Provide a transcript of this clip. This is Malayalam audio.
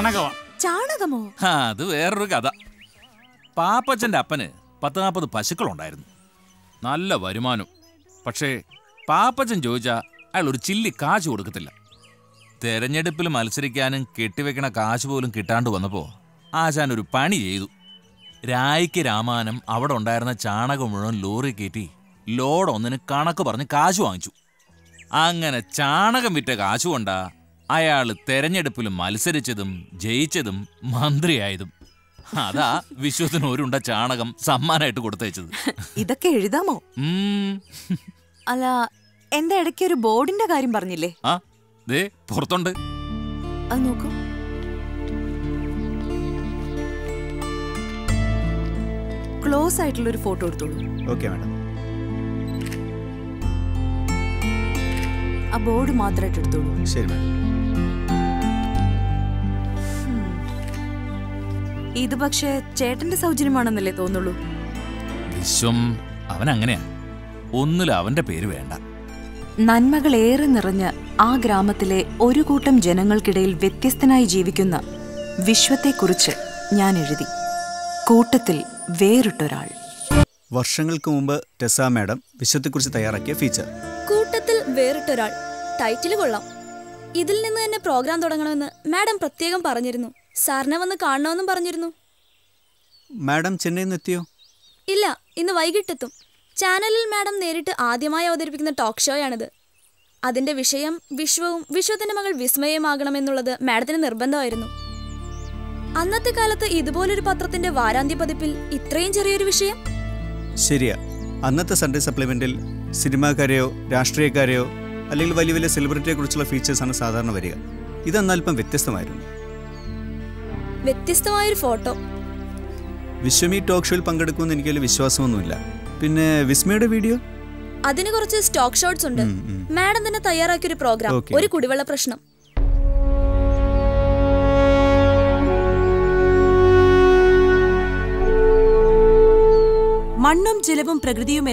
ചാണകമാ. ചാണകമോ? അത് വേറൊരു കഥ. പാപ്പച്ചന്റെ അപ്പന് 10-40 പശുക്കളുണ്ടായിരുന്നു. നല്ല വരുമാനം. പക്ഷേ പാപ്പച്ചൻ ചോദിച്ചാൽ അയാൾ ഒരു ചില്ലി കാശ് കൊടുക്കത്തില്ല. തെരഞ്ഞെടുപ്പിൽ മത്സരിക്കാനും കെട്ടിവെക്കണ കാശ് പോലും കിട്ടാണ്ട് വന്നപ്പോൾ ആശാൻ ഒരു പണി ചെയ്തു. രായ്ക്ക് രാമാനം അവിടെ ഉണ്ടായിരുന്ന ചാണകം മുഴുവൻ ലോറി കയറ്റി ലോഡ് ഒന്നിന് കണക്ക് പറഞ്ഞ് കാശ് വാങ്ങിച്ചു. അങ്ങനെ ചാണകം വിറ്റ കാശ് കൊണ്ടാ അയാൾ തെരഞ്ഞെടുപ്പിൽ മത്സരിച്ചതും ജയിച്ചതും മന്ത്രിയായതും. അതാ വിശ്വത്തിന് ഒരുണ്ട ചാണകം സമ്മാനമായിട്ട് കൊടുത്തയച്ചത്. ഇതൊക്കെ എഴുതാമോ? അല്ല, എന്താ ഇടയ്ക്ക് ഒരു ബോർഡിന്റെ കാര്യം പറഞ്ഞില്ലേ? ആ ദേ പുറത്തുണ്ട്. അത് നോക്കൂ. ക്ലോസ് ആയിട്ടുള്ള ഒരു ഫോട്ടോ എടുത്തോളൂ. Okay madam. ആ ബോർഡ് മാത്രമായിട്ട് എടുത്തോളൂ. ശരി മാഡം. ഇത് പക്ഷേ ചേട്ടന്റെ സൗജന്യമാണെന്നല്ലേ തോന്നുള്ളൂ? വിശ്വം അവൻ അങ്ങനെയാ. ഒന്നിലും അവന്റെ പേര് വേണ്ട. നന്മകളേറെ നിറഞ്ഞ ആ ഗ്രാമത്തിലെ ഒരു കൂട്ടം ജനങ്ങൾക്കിടയിൽ വ്യത്യസ്തനായി ജീവിക്കുന്ന വിശ്വത്തെക്കുറിച്ച് ഞാൻ എഴുതി. കൂട്ടത്തിൽ വേറിട്ടൊരാൾ. വർഷങ്ങൾക്ക് മുമ്പ് ടെസ മാഡം വിശ്വത്തെക്കുറിച്ച് തയ്യാറാക്കിയ ഫീച്ചർ. കൂട്ടത്തിൽ വേറിട്ടൊരാൾ. ടൈറ്റിൽ കൊള്ളാം. ഇതിൽ നിന്ന് തന്നെ പ്രോഗ്രാം തുടങ്ങണമെന്ന് മാഡം പ്രത്യേകം പറഞ്ഞിരുന്നു. സാറിനെ വന്ന് കാണണമെന്നും പറഞ്ഞിരുന്നു. മാഡം ചെന്നൈയിൽ നിന്ന് എത്തിയോ? ഇല്ല, ഇന്ന് വൈകിട്ടെത്തും. ചാനലിൽ മാഡം നേരിട്ട് ആദ്യമായി അവതരിപ്പിക്കുന്ന ടോക്ക് ഷോയാണിത്. അതിന്റെ വിഷയം വിശ്വവും വിശ്വത്തിന്റെ മകൾ വിസ്മയമാകണമെന്നുള്ളത് മാഡത്തിന് നിർബന്ധമായിരുന്നു. അന്നത്തെ കാലത്ത് ഇതുപോലൊരു പത്രത്തിന്റെ വാരാന്ത്യ പതിപ്പിൽ ഇത്രയും ചെറിയൊരു വിഷയം? ശരിയാ. അന്നത്തെ സൺഡേ സപ്ലിമെന്റിൽ സിനിമാക്കാരെയോ രാഷ്ട്രീയക്കാരെയോ അല്ലെങ്കിൽ വലിയ വലിയ സെലിബ്രിറ്റിയെ കുറിച്ചുള്ള ഫീച്ചേഴ്സാണ് സാധാരണ വരിക. ഇതന്നൽപ്പം വ്യത്യസ്തമായിരുന്നു. വ്യത്യസ്തമായൊരു ഫോട്ടോ. വിശ്വമി ടോക്ക് ഷോയിൽ പങ്കെടുക്കുമെന്ന് എനിക്ക് വലിയ വിശ്വാസമൊന്നുമില്ല. പിന്നെ വിസ്മയുടെ വീഡിയോ, അതിന് കുറച്ച് സ്റ്റോക്ക് ഷോട്ട്സ് ഉണ്ട്. മാഡം തന്നെ തയ്യാറാക്കിയൊരു പ്രോഗ്രാം. ഒരു കുടിവെള്ള പ്രശ്നം. മണ്ണും ജലവും പ്രകൃതിയും